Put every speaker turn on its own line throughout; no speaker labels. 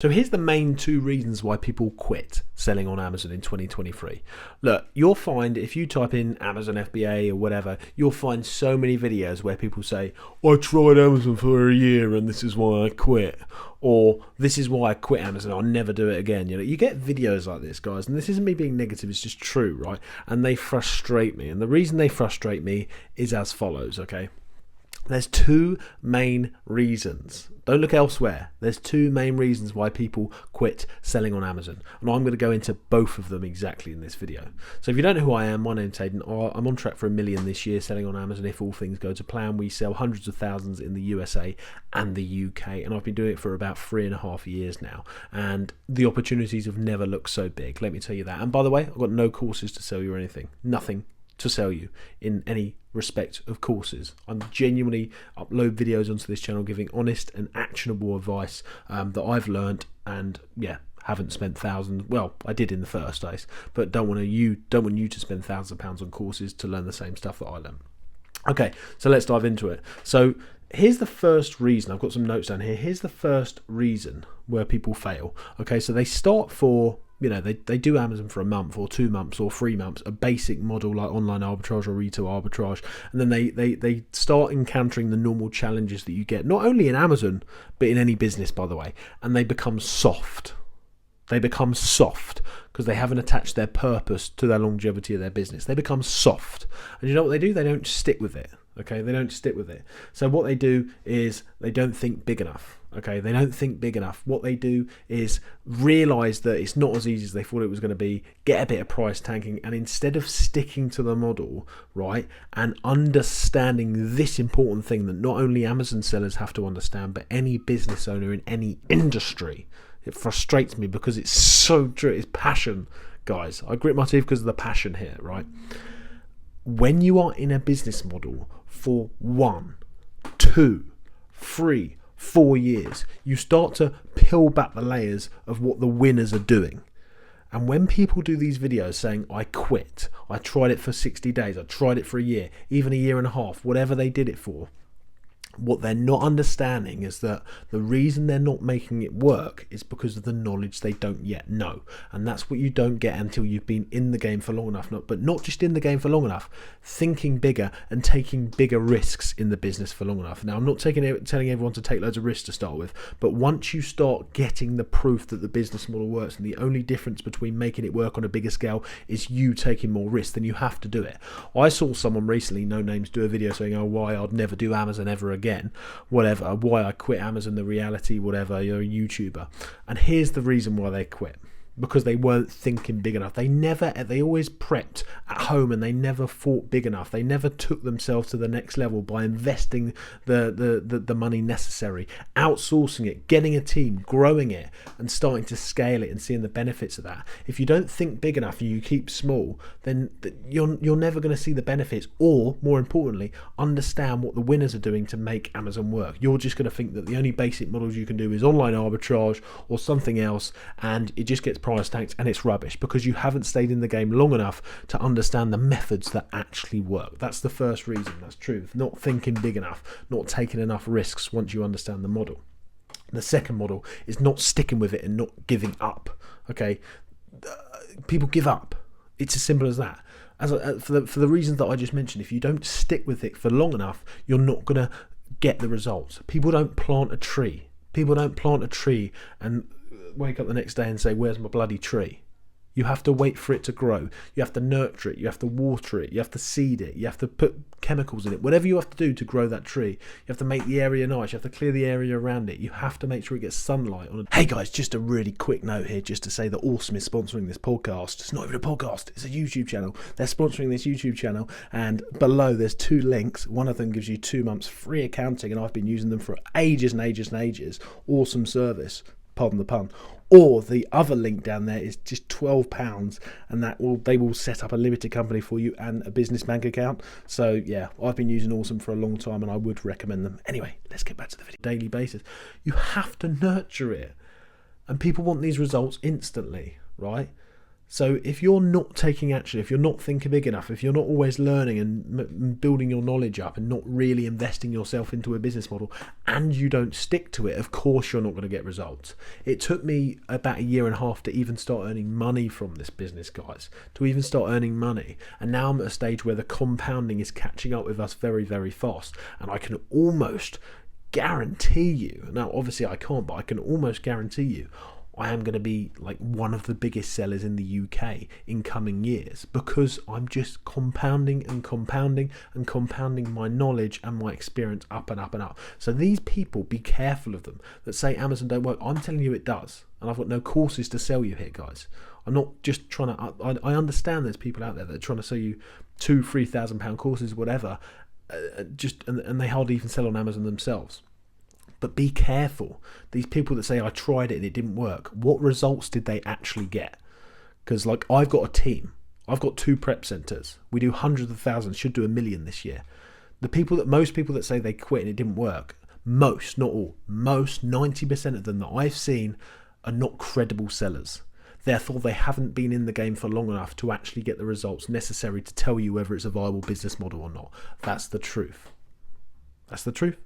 So here's the main two reasons why people quit selling on Amazon in 2023. Look, you'll find if you type in Amazon FBA or whatever, you'll find so many videos where people say, I tried Amazon for a year and this is why I quit. Or this is why I quit Amazon, I'll never do it again. You get videos like this, guys, and this isn't me being negative, it's just true, right? And they frustrate me. And the reason they frustrate me is as follows, okay? There's two main reasons. Don't look elsewhere. There's two main reasons why people quit selling on Amazon. And I'm going to go into both of them exactly in this video. So if you don't know who I am, my name's Hayden. I'm on track for $1 million this year selling on Amazon if all things go to plan. We sell hundreds of thousands in the USA and the UK. And I've been doing it for about 3.5 years now. And the opportunities have never looked so big. Let me tell you that. And by the way, I've got no courses to sell you or anything. Nothing to sell you in any respect of courses. I'm genuinely upload videos onto this channel giving honest and actionable advice that I've learned, and haven't spent thousands. Well, I did in the first place, but don't want you to spend thousands of pounds on courses to learn the same stuff that I learned. Okay, so let's dive into it. So here's the first reason. I've got some notes down here. Here's the first reason where people fail. Okay, so they start for they do Amazon for a month or 2 months or 3 months, a basic model like online arbitrage or retail arbitrage, and then they start encountering the normal challenges that you get, not only in Amazon, but in any business, by the way, and they become soft. They become soft because they haven't attached their purpose to their longevity of their business. They become soft. And you know what they do? They don't stick with it. Okay, they don't stick with it. So what they do is they don't think big enough. Okay, they don't think big enough. What they do is realize that it's not as easy as they thought it was going to be, get a bit of price tanking, and instead of sticking to the model, right, and understanding this important thing that not only Amazon sellers have to understand, but any business owner in any industry. It frustrates me because it's so true. It's passion, guys. I grit my teeth because of the passion here, right? When you are in a business model for 1, 2, 3, 4 years, you start to peel back the layers of what the winners are doing. And when people do these videos saying, I quit, I tried it for 60 days, I tried it for a year, even 1.5 years, whatever they did it for, what they're not understanding is that the reason they're not making it work is because of the knowledge they don't yet know. And that's what you don't get until you've been in the game for long enough. But not just in the game for long enough, thinking bigger and taking bigger risks in the business for long enough. Now, I'm not telling everyone to take loads of risks to start with, but once you start getting the proof that the business model works, and the only difference between making it work on a bigger scale is you taking more risks, then you have to do it. I saw someone recently, no names, do a video saying, oh, why I'd never do Amazon ever again. Whatever, why I quit Amazon, the reality, whatever, you're a YouTuber. And here's the reason why they quit. Because they weren't thinking big enough. They always prepped at home and they never thought big enough. They never took themselves to the next level by investing the money necessary, outsourcing it, getting a team, growing it, and starting to scale it and seeing the benefits of that. If you don't think big enough and you keep small, then you're never going to see the benefits, or more importantly, understand what the winners are doing to make Amazon work. You're just going to think that the only basic models you can do is online arbitrage or something else, and it just gets price tanked, and it's rubbish because you haven't stayed in the game long enough to understand the methods that actually work. That's the first reason. That's truth. Not thinking big enough, not taking enough risks once you understand the model. The second model is not sticking with it and not giving up. Okay, people give up. It's as simple as that. For the reasons that I just mentioned, if you don't stick with it for long enough, you're not going to get the results. People don't plant a tree. People don't plant a tree and wake up the next day and say, where's my bloody tree? You have to wait for it to grow. You have to nurture it. You have to water it. You have to seed it. You have to put chemicals in it. Whatever you have to do to grow that tree. You have to make the area nice. You have to clear the area around it. You have to make sure it gets sunlight on it. Hey guys, just a really quick note here just to say that Awesome is sponsoring this podcast. It's not even a podcast. It's a YouTube channel. They're sponsoring this YouTube channel, and below there's 2 links. One of them gives you 2 months free accounting, and I've been using them for ages and ages and ages. Awesome service. Pardon the pun. Or the other link down there is just £12, and they will set up a limited company for you and a business bank account. So yeah, I've been using Awesome for a long time and I would recommend them. Anyway, let's get back to the video. Daily basis. You have to nurture it. And people want these results instantly, right? So if you're not taking action, if you're not thinking big enough, if you're not always learning and building your knowledge up and not really investing yourself into a business model, and you don't stick to it, of course you're not going to get results. It took me about 1.5 years to even start earning money from this business, guys, to even start earning money. And now I'm at a stage where the compounding is catching up with us very, very fast. And I can almost guarantee you, now obviously I can't, but I can almost guarantee you, I am going to be like one of the biggest sellers in the UK in coming years, because I'm just compounding and compounding and compounding my knowledge and my experience up and up and up. So these people, be careful of them that say Amazon don't work. I'm telling you it does. And I've got no courses to sell you here, guys. I'm not just trying to, I understand there's people out there that are trying to sell you £2,000-3,000 courses, whatever, and they hardly even sell on Amazon themselves. But be careful. These people that say, I tried it and it didn't work, what results did they actually get? Because like, I've got a team. I've got 2 prep centers. We do hundreds of thousands, should do 1 million this year. Most people that say they quit and it didn't work, most, not all, most 90% of them that I've seen are not credible sellers. Therefore, they haven't been in the game for long enough to actually get the results necessary to tell you whether it's a viable business model or not. That's the truth. That's the truth.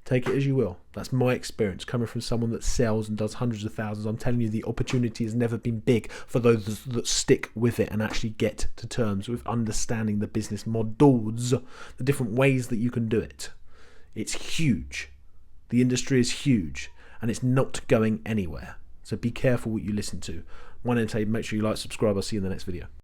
Take it as you will. That's my experience coming from someone that sells and does hundreds of thousands. I'm telling you, the opportunity has never been big for those that stick with it and actually get to terms with understanding the business models, the different ways that you can do it. It's huge. The industry is huge and it's not going anywhere. So be careful what you listen to. My name's Abe. Make sure you like, subscribe. I'll see you in the next video.